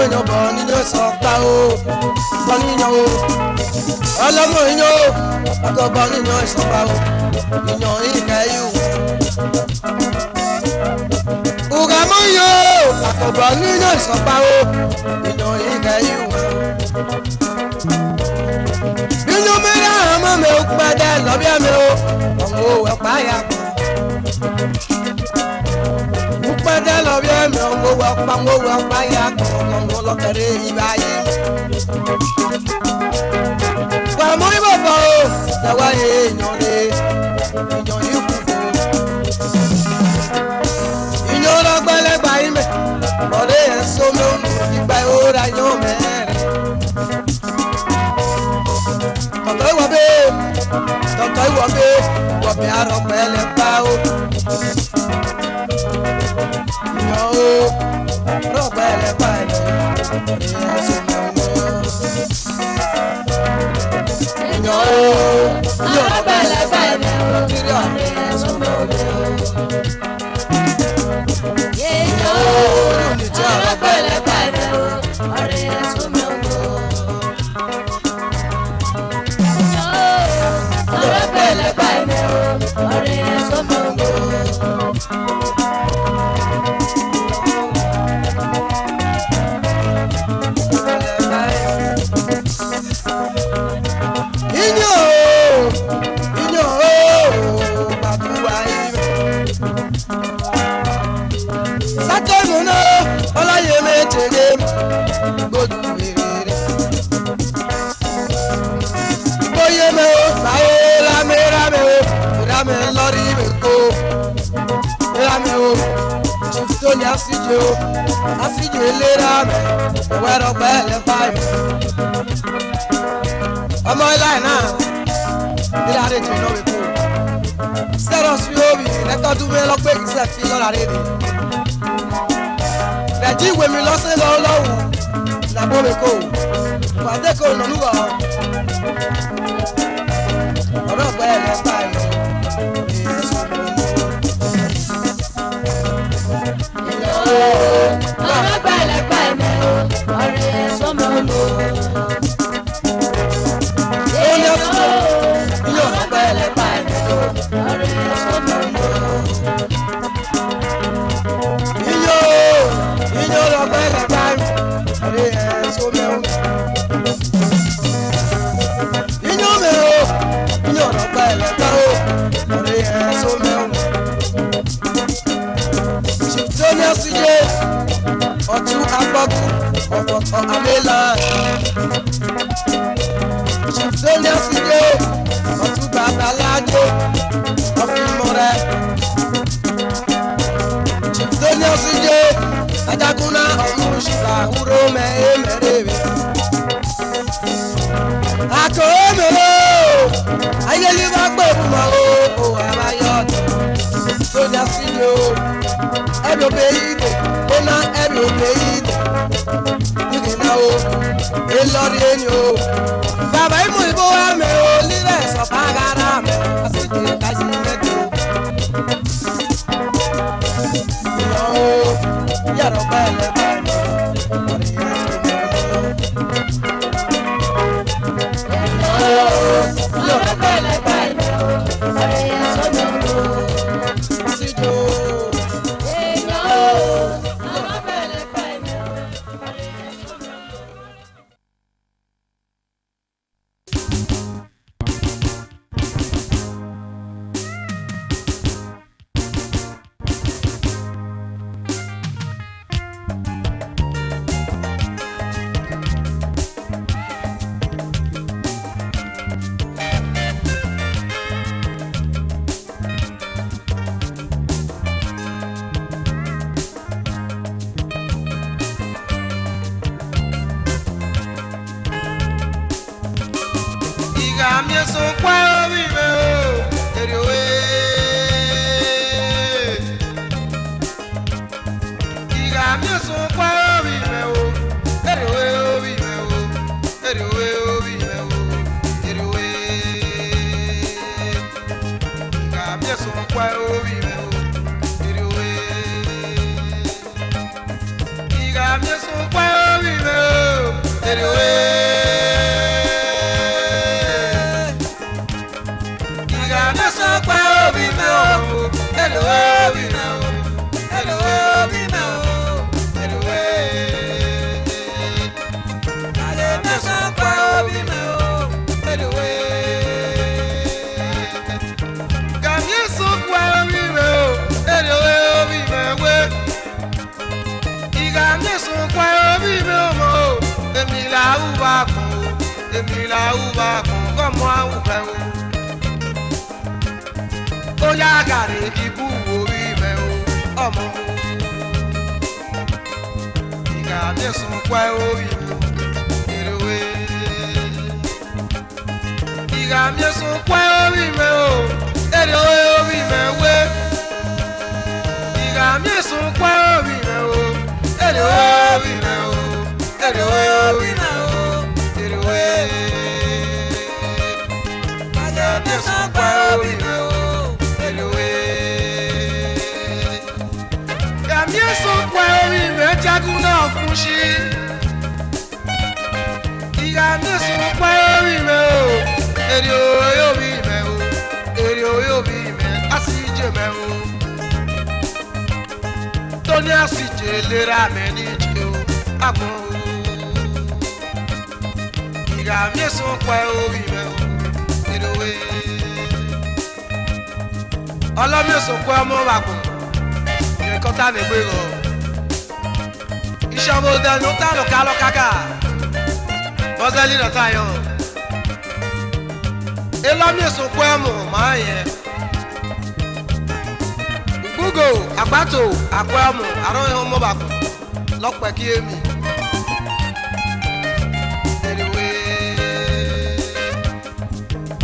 Ọlọ́mọ̀yàn bọ̀ nínú sọ̀pá o, bọ̀ nínú o. Ọlọ́mọ̀yàn o, ọkọ̀ bọ̀ nínú sọ̀pá o, ìyàn ìkẹyù. Ọlọ́mọ̀yàn o, ọkọ̀ bọ̀ nínú sọ̀pá o, ìyàn ìkẹyù. Nínú mẹ́rin àwọn ọmọ mi ò padà lọ́bíà mi o, ọ̀hún ò wẹ̀ páyà kù. Padà lọ́bíà mi ọ̀hún ò wẹ̀ páyà kù, ọ̀hún ọlọ́kẹ̀rẹ́ ìgbà yìí. Wà á mú ìbọ̀bọ̀ o, lẹ́wọ́ èèyàn rè, èèyàn yìí kù fún. Ìyàn ọlọ́gbẹ́lẹ́gbà yìí mẹ́, ọ̀rẹ́ ẹ̀ sómi òun ìgbà ìhóra yóò mẹ́rin. Tọ̀tọ̀ ìwọ̀ bẹ́ẹ̀, wọ̀bẹ̀ àrọ̀ pẹ̀lẹ́ pa o. Ìyàn o, rọ̀ pẹ̀lẹ́ pa ẹ̀ ìyàn sọ̀rọ̀ mọ́. Ìyàn o, rọ̀ pẹ̀lẹ́ pa ẹ̀ ìyàn sọ̀rọ̀ mọ́. Ìyàn o, rọ̀ pẹ̀lẹ́ pa ẹ̀ ìyàn sọ̀rọ̀ mọ́. Asije lera me, wero pele pai. Ọmọ ilá náà, ilé adé tí iná wí kú. Sẹ́rọ̀ sí omi, lẹ́tọ́ dúró lọ́pẹ́ ìṣẹ́ fi lọ́la rédè. Rẹ̀jí ìwé mi lọ́sẹ̀ lọ́wọ́, làbó mi kò. Pàdé kò nọ̀lúwọ̀. Ọ̀rọ̀ pele pai. Ọ̀rọ̀ pẹ̀lẹ́pẹ̀ mi o, ọ̀rẹ́ sọ́mọ́ lò. Ọ̀rọ̀ pẹ̀lẹ́pẹ̀ mi o, ọ̀rẹ́ sọ́mọ́ lò. Iyọ̀ ọ̀rọ̀ pẹ̀lẹ́pẹ̀ mi, ọ̀rẹ́ sọ́mọ́ lò. Iyọ̀ mi o, iyọ̀ ọ̀rọ̀ pẹ̀lẹ́pẹ̀ o, ọ̀rẹ́ sọ́mọ́ lò. Ṣùgbọ́n síye ọ̀tún agbọ́kú ọ̀fọ̀tọ̀ àmẹ́là. Ṣùgbọ́n síye ọ̀tún babalájó ọ̀fìmọ̀ rẹ̀. Ṣùgbọ́n síye ajagunna ọ̀hún ṣùgbọ́n àwúrò mẹ́ẹ̀mẹ́rẹ́wẹ̀. Àkọ́ mẹ́rẹ́ ayélujára bá gbé ìbùmọ̀ o àbáyọ̀ ṣùgbọ́n síye o. Ẹ̀mí obeyide, ọ̀nà ẹ̀mí obeyide. Nìkì náà o, èlọ́rí ẹni o. Bàbá ìmú ìbò wa mẹ́ o, lílẹ̀ sọ̀fà gara mẹ́. Àṣìjì kájí mẹ́tò. Ìyàn o, yàrá pẹ̀lẹ́ pẹ̀lẹ́. Ọ̀rẹ́ yẹn sọ̀rọ̀ mọ́. Ìyàn o, yàrá pẹ̀lẹ́ pẹ̀lẹ́. Ọ̀rẹ́ yẹn sọ̀rọ̀ mọ́. Àṣìjì o. I'm just so quiet. kún èmi là ó bá kún kọ́mọ àwùfẹ́ o. ó yá gàrí kí bú orí mẹ́ o ọmọ o. ìgbà mi sùn pẹ́ orí mi o èrèwé. ìgbà mi sùn pẹ́ orí mi o èrèwé orí mi wé. ìgbà mi sùn pẹ́ orí mi o èrèwé orí mi o èrèwé orí mi o èrèwé. ìgbà mi sùn pẹ́ orí mi o èrèwé. ìgbà mi sùn pẹ́ orí mi jagun náà fún sí. ìgbà mi sùn pẹ́ orí mi o èrèwé orí mi o èrèwé orí mi àsìjẹ mi o. Tony àsìjẹ lera mi ní ìjẹ o àgbọn o. ìgbà mi sùn pẹ́ orí mi o èrèwé. ọlọ́mi sùn pẹ́ ọmọ wa kù nǹkan tá a lè gbé lọ. iṣẹ́ ọmọ dẹnu tá a lọ ká lọ káká bọ́sẹ̀lì náà tá a yọ. elọ́mi sùn pẹ́ ọmọ màá yẹn. gbogbo àgbàtò àpẹ́ ọmọ àrùn ìhun mọ́ bàkù lọ́pẹ́ kí èmi. èrèwé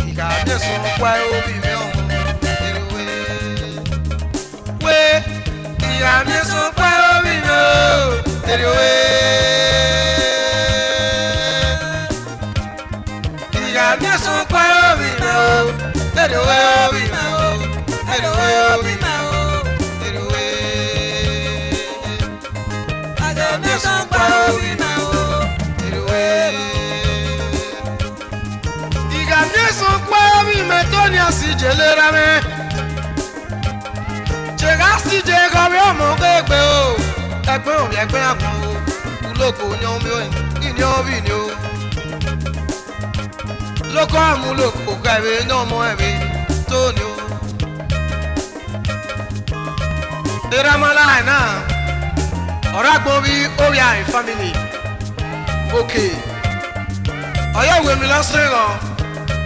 ìgbà mi sùn pẹ́ orí mi ọmọ. ìyá mi sùn pẹ́ orí mi o èrèwé. ìyá mi sùn pẹ́ orí mi o èrèwé orí mi o èrèwé orí mi o èrèwé. ìyá mi sùn pẹ́ orí mi o èrèwé. ìyá mi sùn pẹ́ orí mi tó ní àsìjẹ lera mi. Jẹ́gásí jẹ́ kọ́wé ọmọ gbẹ́gbẹ́ o. ẹgbẹ́ òun ẹgbẹ́ àpọ̀n o. Ulóko yan mi ò ní ọ̀bì ni o. Lóko àmúlòkò kẹ̀wé náà mọ ẹ̀mí tó ní o. Ìrámọ́lá ẹ̀ náà ọ̀rọ̀ àgbọ̀n bí orí àìn fámìlì. Òkè ọ̀yọ́ ìwé mi lọ́sìn ràn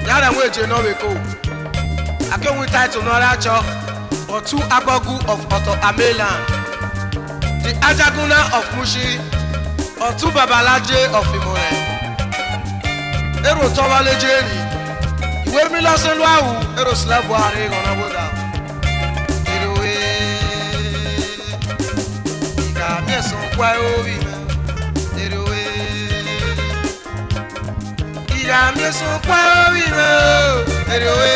yàrá ìwé èjè náà wèkó. Akéwì táìtù náà rájọ. Otu Agbogu of Oto Ameland, the Ajaguna of Mushi, Otu Babalaje of Imore. Ero Towale Jeri, ìwé mi lọ́sẹ̀ lọ́wọ́ Ero Slavu Are Gonaboda. Èrèwé ìgbà mi sùn pẹ́ orí mi. Èrèwé ìgbà mi sùn pẹ́ orí mi. Èrèwé.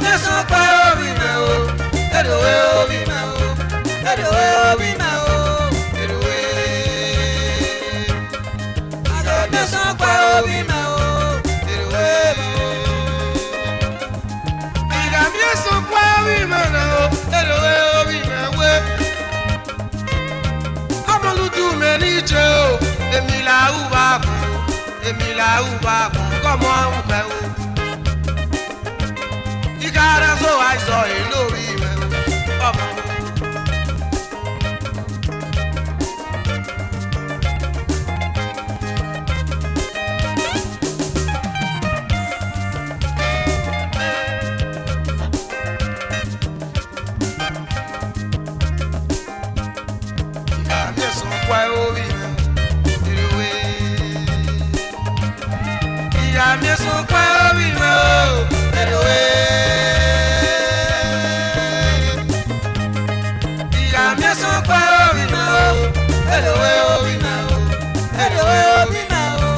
Mi sùn pẹ́ orí mi o, èrèwé orí mi o, èrèwé orí mi o, èrèwé. Mi sùn pẹ́ orí mi o, èrèwé mi o. Ìgbà mi sùn pẹ́ orí mi o, èrèwé orí mi wé. Ọmọlúdú mi ní ìjẹ́ o, èmi là ń bá kún, èmi là ń bá kún, kọ́mọ ń fẹ́ o. Ìkàrà so àìsàn èlò rí mẹ́ ọmọ. Ìyá mi sùn pẹ́ orí mi èrèwé. Ìyá mi sùn pẹ́ orí mi èrèwé. Mi sùn pẹ́ orí mi o, èrèwé orí mi o, èrèwé orí mi o,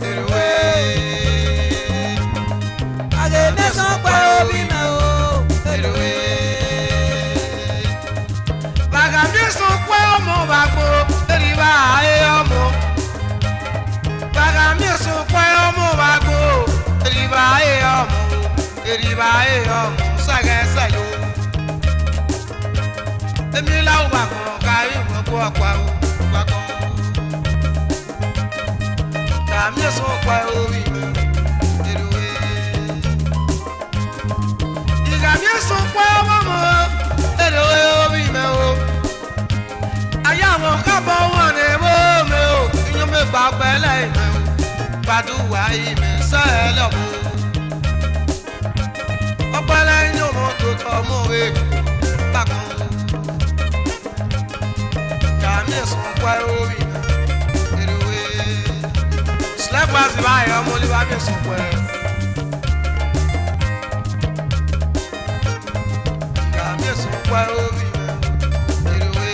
èrèwé. Àgè mi sùn pẹ́ orí mi o, èrèwé. Bàgà mi sùn pẹ́ ọmọ bàgbó, èrìbà ayé ọmọ. Bàgà mi sùn pẹ́ ọmọ bàgbó, èrìbà ayé ọmọ, èrìbà ayé ọmọ, sàgẹ́sàyò. Èmi láwùn bàkàn kárí ìmọ̀kú ọ̀pá o bàkàn. Kàmí sùn pẹ́ orí mi èrèwé. Ìkàmí sùn pẹ́ ọmọ mọ́ èrèwé orí mi o. Ayé àwọn kábọ̀ Badua ime sẹ́lẹ̀ mú. Ọpẹlẹ yóò mọ tó tọ́ mọ́ èkó bákan. Kàmí sùn pẹ́ orí mi, èrèwé. Slepers báyọ̀ ọmọ olúwa mi sùn pẹ́. Kàmí sùn pẹ́ orí mi, èrèwé.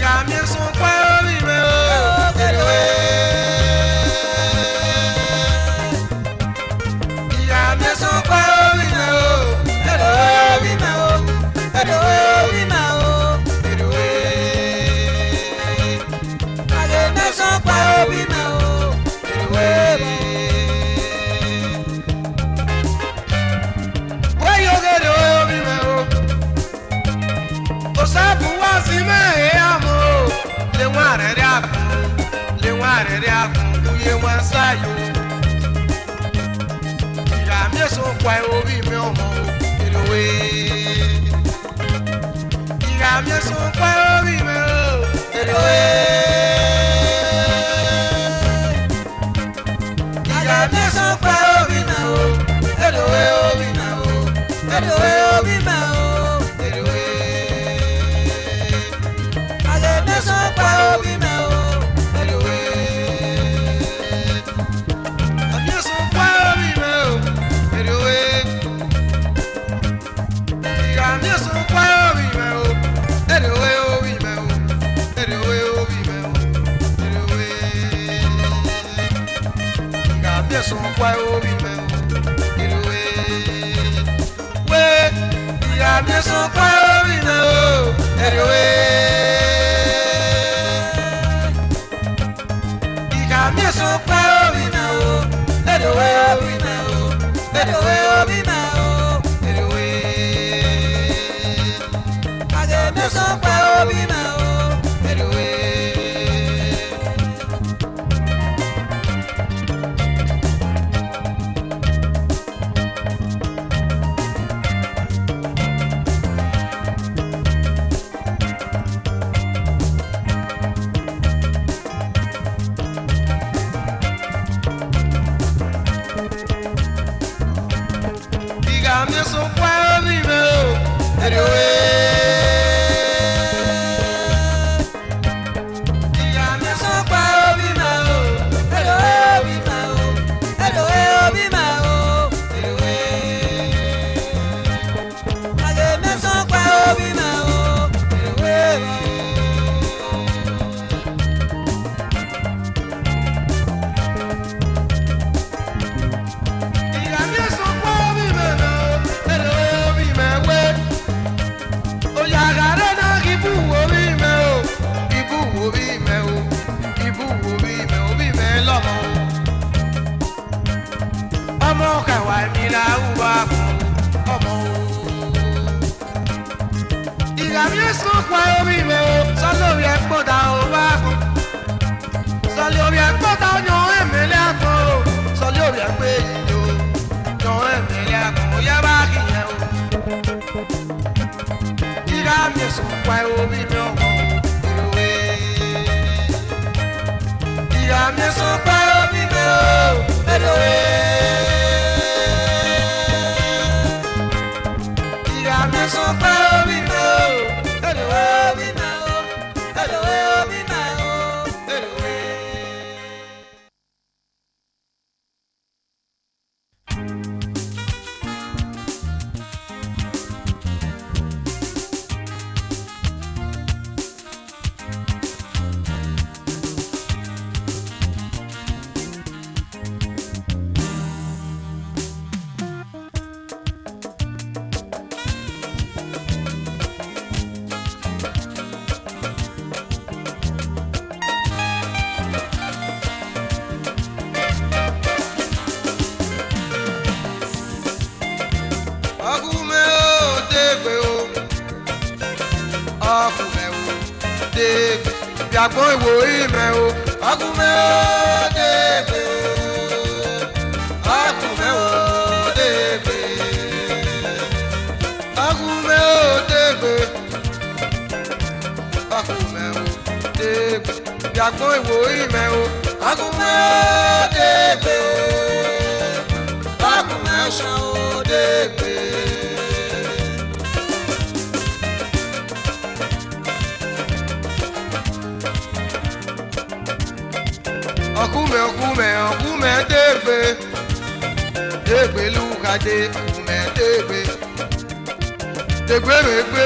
Kàmí sùn pẹ́ orí mi, èrèwé. Àgbọn ìwò ìmẹ̀ o, ọkùnmẹ́ o dègbè. Ọkùnmẹ́ o dègbè. Ọkùnmẹ́ o dègbè. Ọkùnmẹ́ o dègbè. Àgbọn ìwò ìmẹ̀ o, Agume debe, agume shao debe. Agume debe, debe lukade, agume debe. Debe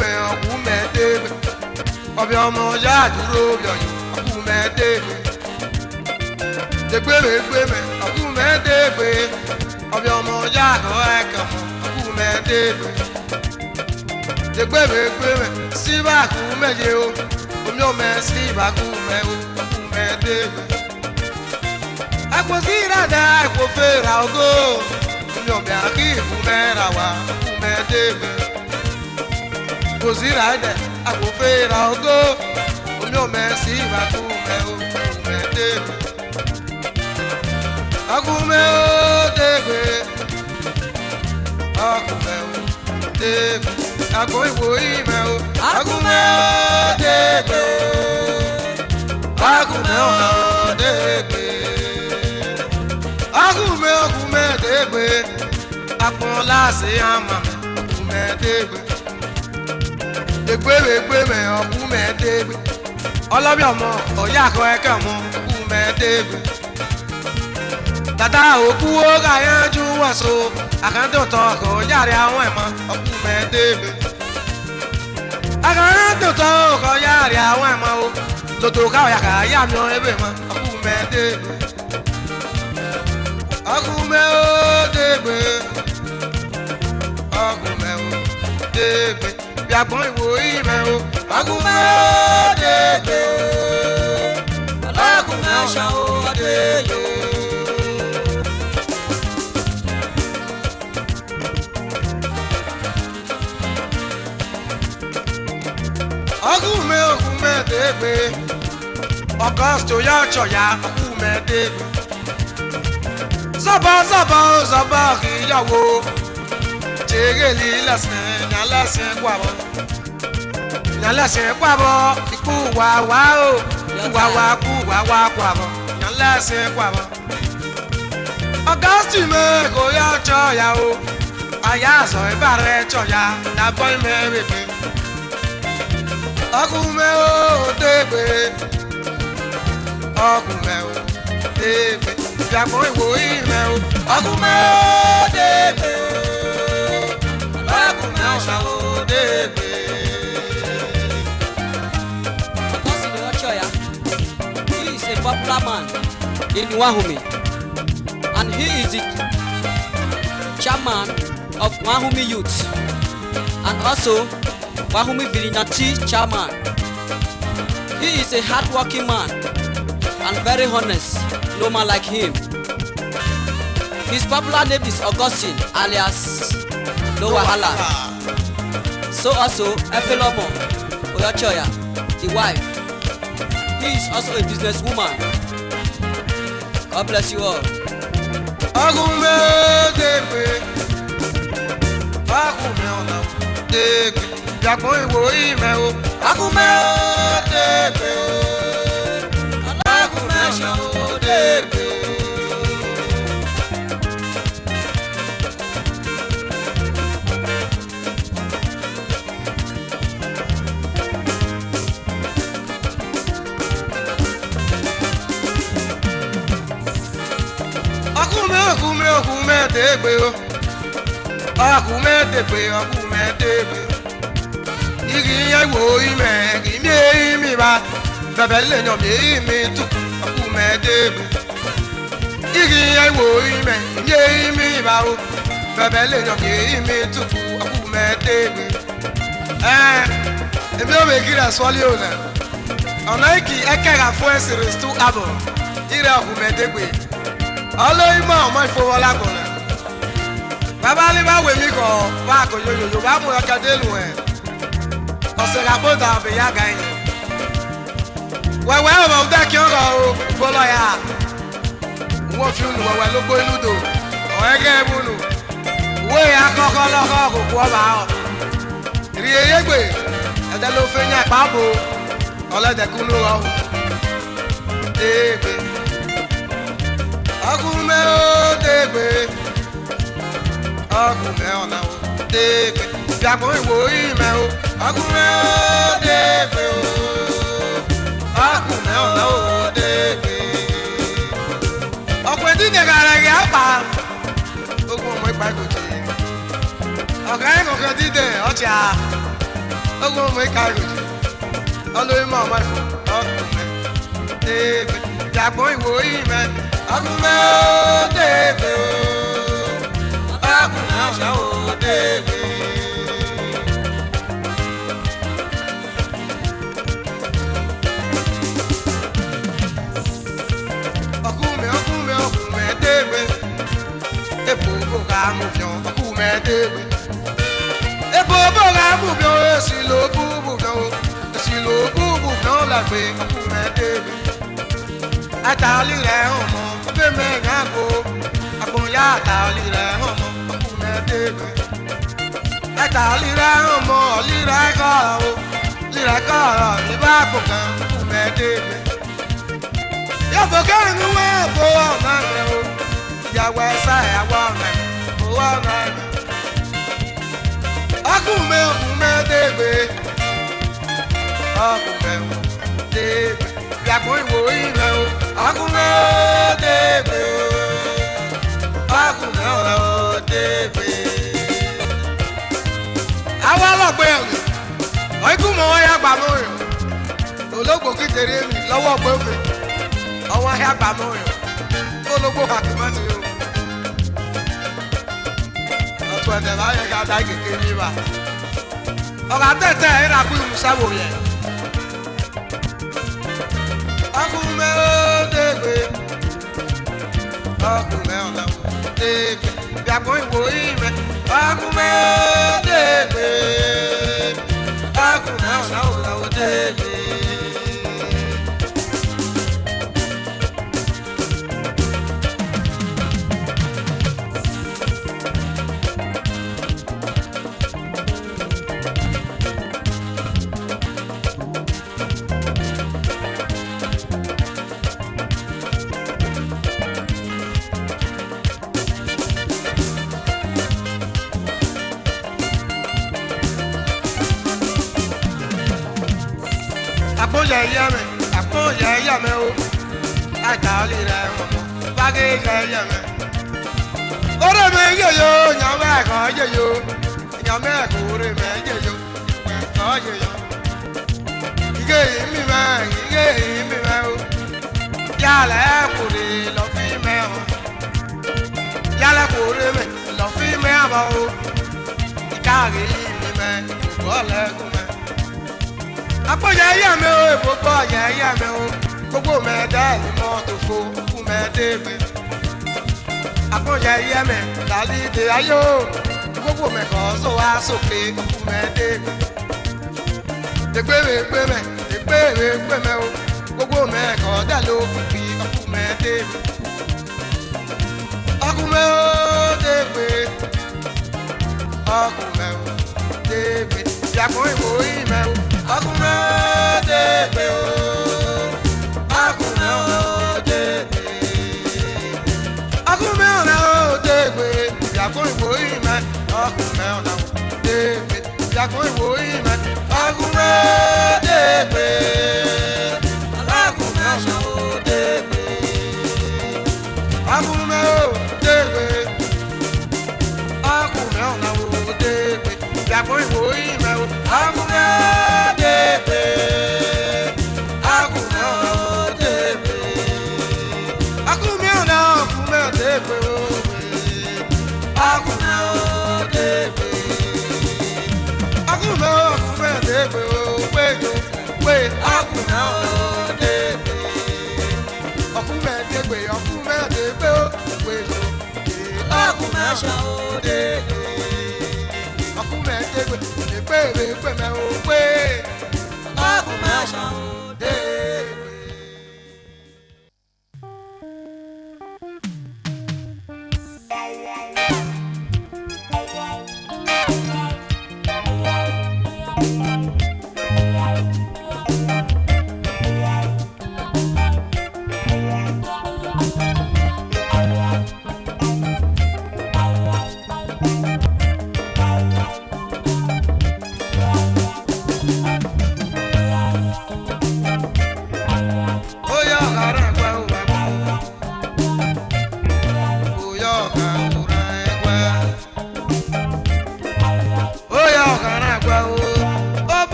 me, agume debe. Obi ọmọ ya dúró yọyọ, agume debe. Debe me, agume debe. Obi ọmọ ya kọ ẹkọ mọ, agume debe. Debe me, síbà agume ye o, omi ọmọ síbà agume o, agume debe. Ẹ̀kọ́ sí ìràdá ẹ̀kọ́ fèrà ògo, omi ọmọ àkí ìfúnmẹ́ra wa, agume debe. Ẹ̀kọ́ sí ìràdá ẹ̀kọ́ fèrà ògo, omi ọmọ síbà agume o, agume debe. Agume o debe, agume o debe, àgọ́ ìwò ìmẹ̀ o. Agume o debe, agume o debe, agume debe, àpọ̀n láṣẹ àmàmẹ̀, agume debe. Degbe me, agume debe, ọlọ́bí ọmọ ọ̀yá àkọ́ ẹ̀kẹ́ ọmọ, agume debe. Tata òkú ó ká yanjú wọ̀sọ, àkántó tọ ọkọ̀ yára àwọn ẹ̀mọ́, agume debe. Àkántó tọ ọkọ̀ yára àwọn ẹ̀mọ́ o, lòtò káwọ̀ yàkà yá mi ọ̀ ebe mọ́, agume debe. Agume o debe, agume o debe, bí agbọ́n ìwò ìmẹ̀ o. Agume o debe, agume ṣan o debe. Agume debe, Augusto ya choya, agume debe. Zaba ìyàwó, jẹ́gẹ̀lì lẹ́sìn, nyàlẹ́sìn kwàbọ̀, ikú wà wá o, kú wà kwàbọ̀, nyàlẹ́sìn kwàbọ̀. Augusto me kò yá choya o, àyà àzọ̀ ìbàrẹ̀ choya, dàbọ̀ ìmẹ̀ bèbè. Agume o debe, agume o debe, ìyàgbọ́n ìwò ìmẹ̀ o. Agume o debe, agume ọ̀ṣà o debe. Augustine Ochoya, he is a popular man in Wahumi, and he is the chairman of Wahumi Youth, and also Wahumi Virinati chairman. He is a hard-working man and very honest, no man like him. His popular name is Augustine alias No Wahala. So also Efelomo Oyochoya, the wife. He is also a businesswoman. God bless you all. Agume debe, agume ọ̀nà debe, ìyàgbọ́n ìwò ìmẹ̀ o. Agume debe, agume ṣan o debe. Agume debe o, agume debe. Igi ìyàwó ìmẹ̀ ìmí ìmí ba, bẹ̀bẹ̀ lè yàn mí ìmí tukù, agume debe. Igi ìyàwó ìmẹ̀ ìmí ìmí ba o, bẹ̀bẹ̀ lè yàn mí ìmí tukù, agume debe. Èmi ò bẹ̀ kíra sọ́lé o nà, ọ̀nà ìkì ẹ̀kẹ́ra fún ẹ̀sìn rẹ̀ tó àbọ̀, ìrẹ̀ agume debe. Ọlọ́yìnbó ọmọ ìfowópamọ́ gbọ̀nà. Bàbá ní bá wèmí kọ̀ bá àkọ́yọ̀ yòyò bá mú ọkọ̀ dé lù ẹ̀. Ọ̀sẹ̀ làbọ̀dà ọ̀bẹ̀ yá ga ẹ̀yìn. Wẹ̀wẹ̀ ọ̀bọ̀ ọ̀dẹ́ kí ọ̀rọ̀ o gbọ́lọ̀ yá. Wọ́n fi nù wẹ̀wẹ̀ ló gbó inú dò. Ọ̀ẹ́gẹ́ ẹ̀mú nù. Ìwé yà kọ́kọ́ lọ́kọ́ òkùnkù ọba ọ̀. Ìrì eyégbè ẹ̀dẹ́ ló fẹ́ yẹn pàbò. Ọlọ́dẹ̀kú ló rọ̀. Déègbé Akume o degbe. Akume ona o degbe. Biakun iwo ime o. Akume o degbe o. Akume ona o degbe. Ọ̀pẹ dídè gàrẹ́gẹ́ àpá. Ogun ọmọ ìpa ìgòjì. Ọ̀gá ẹ̀kọ̀kẹ́ dídè ọ̀chà. Ogun ọmọ ìka ìgòjì. Ọlọ́yìn mọ̀ ọmọ ìfọ̀ ọkùnrin. Dèbè jàgbọ́n ìwò ìmẹ̀. Ọkùnrin ó dèbè o. Ọkùnrin ọ̀ṣà ó dèbè. Ọkùnrin dèbè. Epo bògà mú fiọ̀ ọkùnrin dèbè. Epo bògà mú fiọ̀ èsì ló búbù fiọ̀ o. Èsì ló búbù fiọ̀ làgbé ọkùnrin dèbè. Àtàlí rẹ̀ hàn mọ́ ọbẹ̀ mẹ́rin àgbo. Àgbọ̀nyá àtàlí rẹ̀ hàn mọ́ ọkùnrin dèbè. Àtàlí rẹ̀ hàn mọ́ ọ̀líra kọ̀ọ̀rọ̀ o. Líra kọ̀ọ̀rọ̀ ní bá kò kan ọkùnrin dèbè. Yọ̀bọ̀ kẹ́rin wá bó ọ̀nà rẹ̀ o. Ìyàwó ẹ̀sà ìyàwó ọ̀nà owó ọ̀nà rẹ̀. Ọkùnrin dèbè. Ọkùnrin dèbè. Ìyàgbọ́ ìwò ìrẹ̀ o. Ọkùnrin dèbè o. Ọkùnrin dèbè. Àwọn ọlọ́gbẹ́ ẹ̀rù. Ọ̀íkú mọ̀ wọ́n yá gbà mọ́ rẹ̀. Olóògbò kékeré mi lọ́wọ́ gbẹ́fẹ̀. Ọwọ́ yá gbà mọ́ rẹ̀. Olóògbò àtìmọ́tì o. Ọ̀tún ẹ̀dẹ̀ láyé ká dá kékeré ní wa. Ọ̀gá tẹ̀tẹ̀ ẹ̀ rà kú ìmùsáwò yẹn. Ọkùnrin dèbè. Ọkùnrin ọ̀la dèbè. Ìyàgbọ́ ìwò ìmẹ̀. Ọkùnrin dèbè. Ọkùnrin ọ̀la dèbè. Àpòyẹ yẹ mẹ o. Àtàlí rẹ̀ hàn mọ́ bágé yẹ mẹ. Orí mi yẹ yo, ìyàn mẹ́ẹ̀kọ́ yẹ yo. Ìyàn mẹ́ẹ̀kọ́ orí mi yẹ yo. Ìpẹ̀kọ́ yẹ yo. Ìgé yìí mi mẹ́ o. Yálẹ̀ kùrì lọ fi mẹ́ o. Yálẹ̀ kùrì mi lọ fi mẹ́ àbọ̀ o. Ìkáàrí mi mẹ́ ìgbọ́ lẹ́kùn mẹ́. Àpòyẹ yẹ mẹ o, ìfowópọ̀ yẹ mẹ o. Gbogbo mẹ́ẹ̀dá ẹ̀mí mọ́tò fo kú mẹ́ẹ̀dẹ́gbẹ́. Àpòyẹ yẹ mẹ lálídé ayé o. Gbogbo mẹ́kọ̀ sọ wá sókè kú mẹ́ẹ̀dẹ́gbẹ́. Ègbèrè mẹ́ o. Gbogbo mẹ́kọ̀ dẹ̀ ló fi kú mẹ́ẹ̀dẹ́gbẹ́. Ọkùnrin ó dẹ́gbẹ́. Ọkùnrin ó dẹ́gbẹ́. Ìyàpọ̀ ìwò ìmẹ̀ o. Ọkùnrin ó dẹ́gbẹ́ o. Ọkùnrin ó dẹ́gbẹ́. Ọkùnrin ó dẹ́gbẹ́. Ìyàpọ̀ ìwò ìmẹ̀. Ọkùnrin ó dẹ́gbẹ́. Ìyàpọ̀ ìwò ìmẹ̀. Ọkùnrin ó dẹ́gbẹ́. Ọkùnrin ó dẹ́gbẹ́. Ọkùnrin ó dẹ́gbẹ́. Ọkùnrin ó dẹ́gbẹ́. Ìyàpọ̀ ìwò ìmẹ̀. Ọkùnrin ó dẹ́gbẹ́.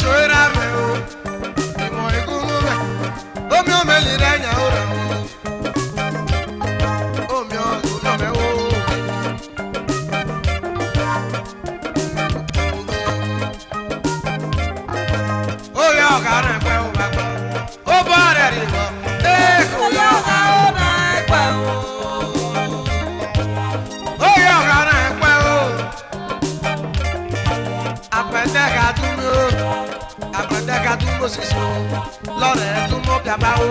ṣòra mẹ́ o ìmọ̀ ìgúnmú mẹ́ omi ọmọ èlì rẹ̀ yàn ó rẹ̀ o omi ọmọ mẹ́ o. Ó yọ ọ̀gá rẹ̀ pẹ́ o bàbá ó bọ́ rẹ̀ rí bọ́ kò yọ ọ̀gá rẹ̀ pẹ́ o. Ó yọ ọ̀gá rẹ̀ pẹ́ o àpẹtẹ ká tún mi o àpẹtẹ ká tún mo sì so lọrẹ tún mo bàbá o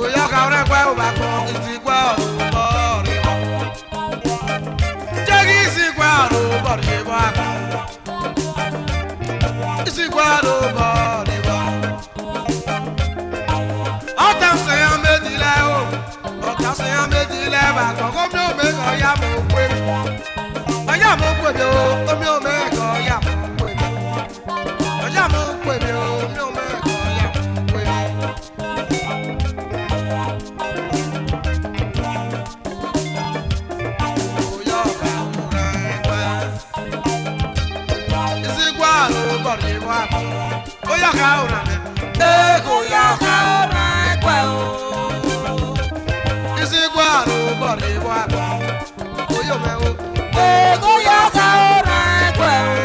òyà ká rẹ pẹ o bá gbọ ìsìnkú ọrùn bọ rí bọ jẹ kí ìsìnkú ọrùn bọ rí bọ àgbà ìsìnkú ọrùn bọ rí bọ. ọ̀tá sèyàn méjì lẹ o ọ̀tá sèyàn méjì lẹ bá kọ́kọ́ mi ò mẹ́kọ̀ ọ̀yà mo pè mí ọ̀yà mo pè mí o omi ò mẹ́kọ̀ ọ̀yà mo. Ọjà mo pè mí o, mi ò mẹ́kọ̀ọ́ ọ̀yà pè mí. Òyà ọ̀gá òwúrọ̀ ẹgbẹ́. Ìsìnkú àrùn bọ̀dé wà bọ̀. Òyà ọ̀gá òwúrọ̀ mi. Kò yà ọ̀gá òwúrọ̀ ẹgbẹ́ o. Ìsìnkú àrùn bọ̀dé wà bọ̀. Òyà ọ̀gá o. Kò yà ọ̀gá òwúrọ̀ ẹgbẹ́ o.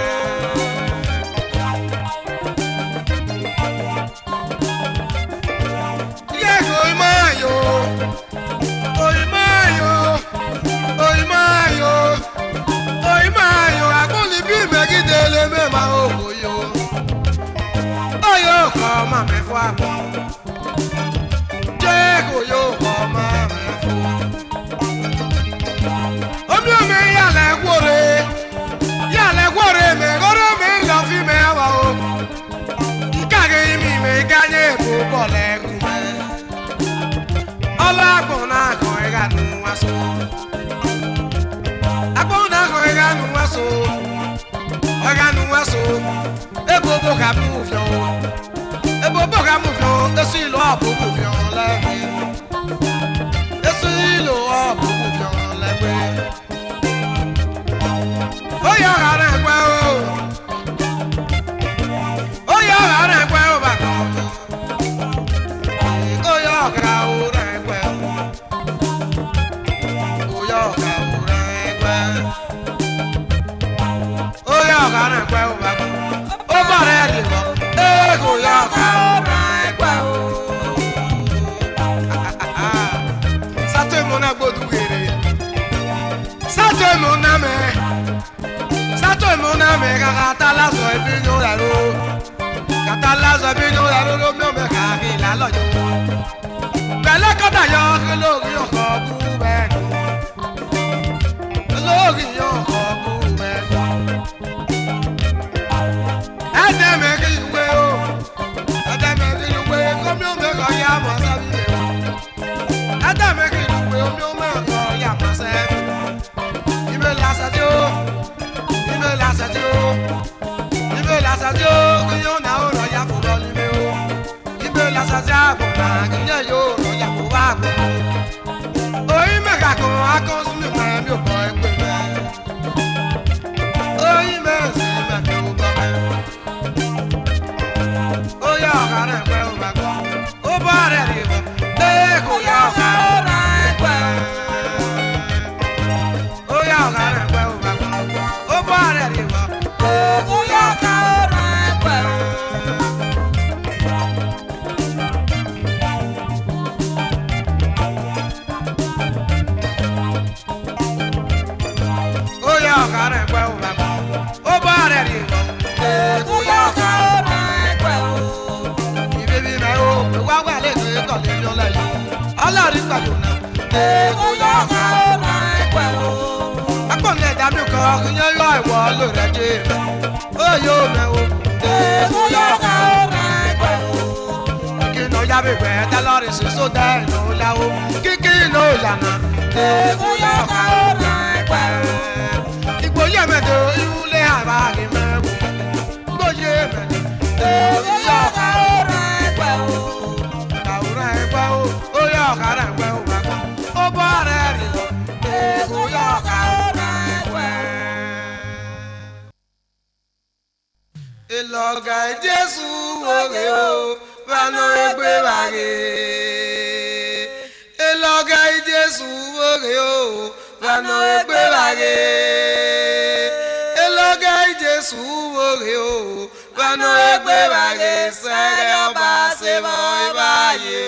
ìlọ́gà Jésù wòrè o bánú ẹgbẹ́ wàgé. ìlọ́gà Jésù wòrè o bánú ẹgbẹ́ wàgé. ìlọ́gà Jésù wòrè o bánú ẹgbẹ́ wàgé sẹ́rẹ̀ ọba ṣẹ̀mọ́ ìbáyé.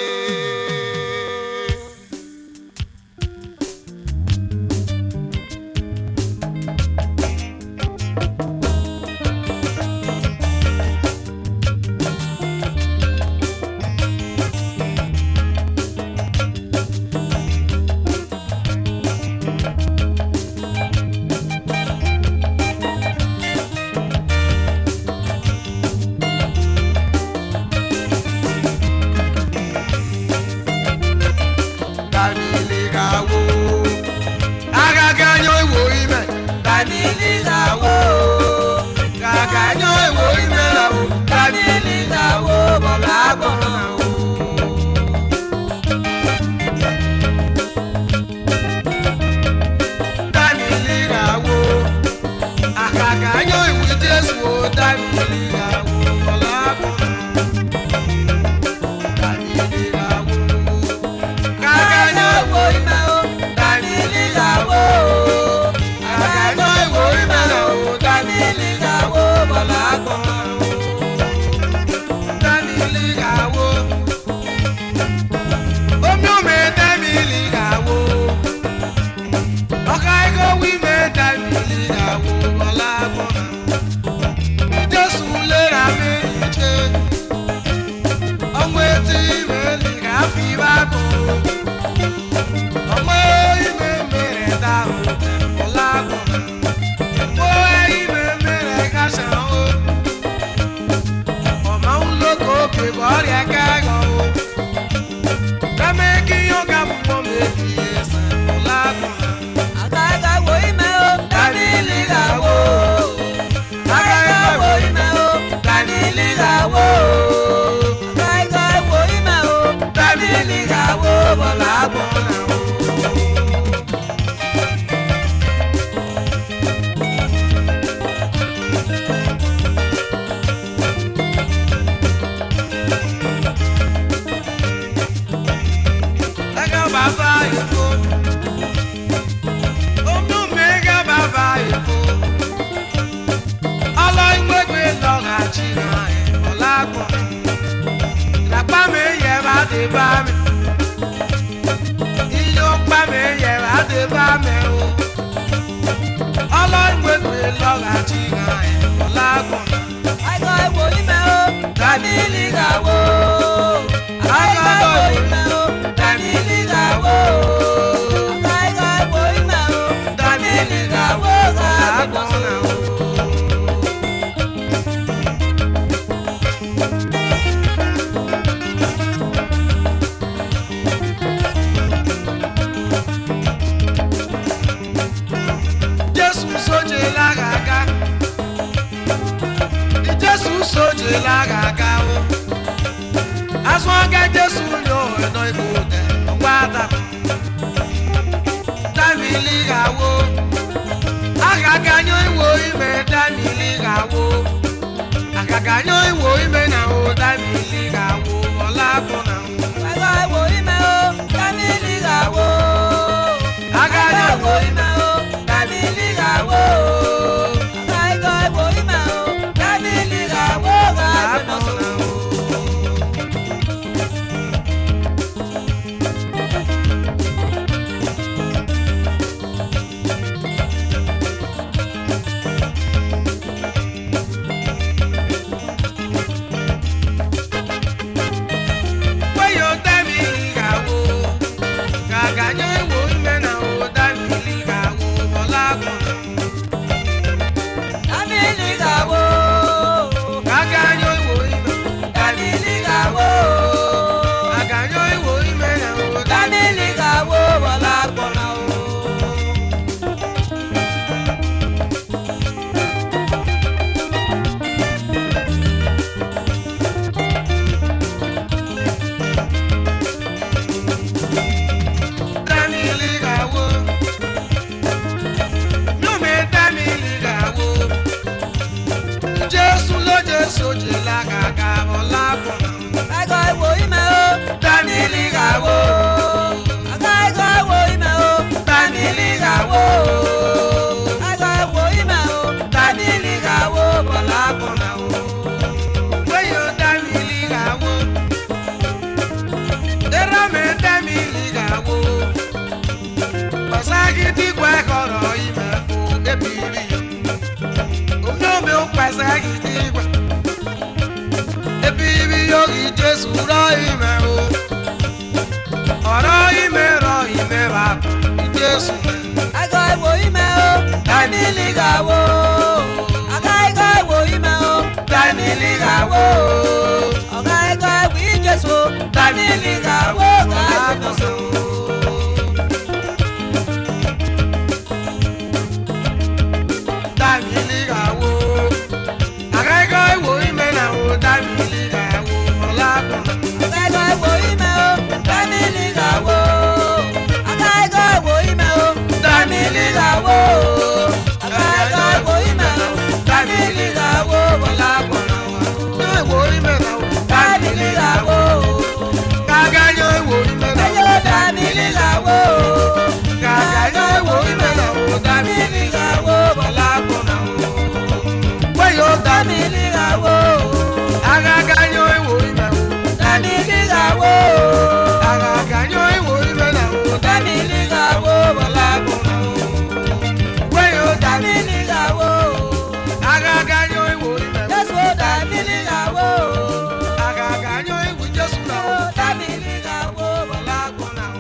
Jésù. Aga ìwò ìmẹ̀ o, tàbí lígà wo. Aga ìwò ìmẹ̀ o, tàbí lígà wo. Ọ̀gá ìwì Jésù, tàbí lígà wo. Gàgbọ́ so. Dàmílì gàwó. Àgàgà ìwò ìmẹ̀ náà wò dàmílì gàwó. Ọlákùnrin. Aga ìwò ìmẹ̀ o, tàbí lígà wo. Aga ìwò ìmẹ̀ o, tàbí lígà wo. Aga ìwò ìmẹ̀ o, tàbí lígà wo. Ọlákùnrin. Ìwò ìmẹ̀ náà wò Tàbí lígà wo. Gàgà yọ ìwò ìmẹ̀ náà wò. Ayọ̀ tàbí lígà wo. Gàgà yọ ìwò ìmẹ̀ náà wò Tàbí dàmílì lígà wo. ọlákùnrin. Wẹ́yọ̀ Tàbí lígà wo. àgàgà yọ ìwò ìmẹ̀ wò. Tàbí lígà wo. Àgàgà yọ ìwò ìmẹ̀ náà wò. Tàbí lígà wo. Ọlákùnrin. Wẹ́yọ̀ Tàbí lígà wo. àgàgà yọ ìwò ìmẹ̀ wò. Jésù tàbí lígà wo. Àgàgà yọ ìwò Jésù náà wò. Tàbí lígà wo. Ọlákùnrin.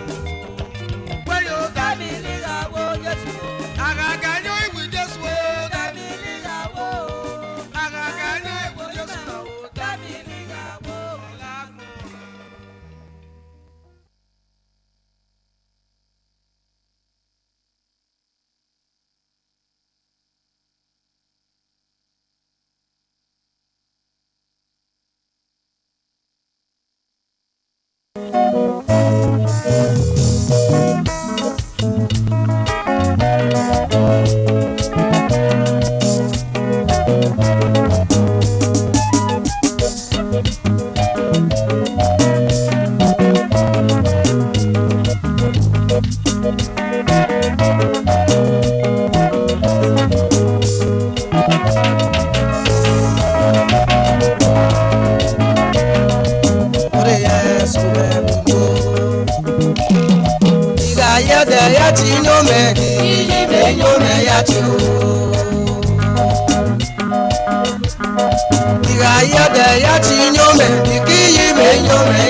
Wẹ́yọ̀ Tàbí lígà wo. Jésù. àgàgà yọ ìwò Jésù wò. Tàbí lígà wo. Àgàgà yọ ìwò Jésù náà wò. Tàbí lígà wo. Ore Yesu ebudo. Iga yede ya ti nyome di. Ibe nyome ya ti o. Iga yede ya ti nyome di. Ki yibe nyome